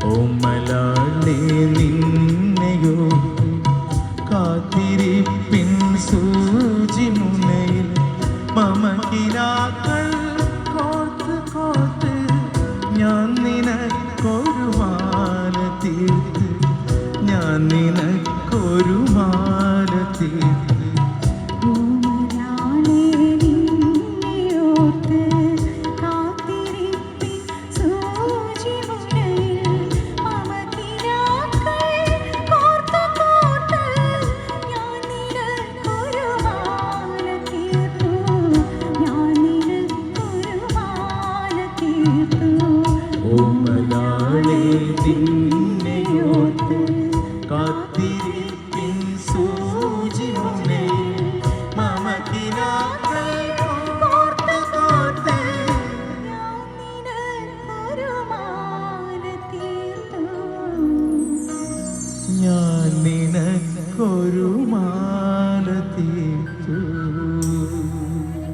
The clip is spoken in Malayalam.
ഓമലാളെ നിന്നെയോ കാത്തിരിപ്പിൻ സൂചി മുനയിൽ മമകിനാക്കൾ കോർത്ത് കോർത്ത് ഞാൻ നിനക്കൊരു മാല തീർത്ത് ഞാൻ നിനക്കൊരു മാല തീർത്ത് ഓമലാളെ നിന്നെയോർത്ത് കാത്തിരിപ്പിൻ സൂചി മുനയിൽ മമകിനാക്കൾ കോർത്ത് കോർത്ത് ഞാൻ നിനക്കൊരു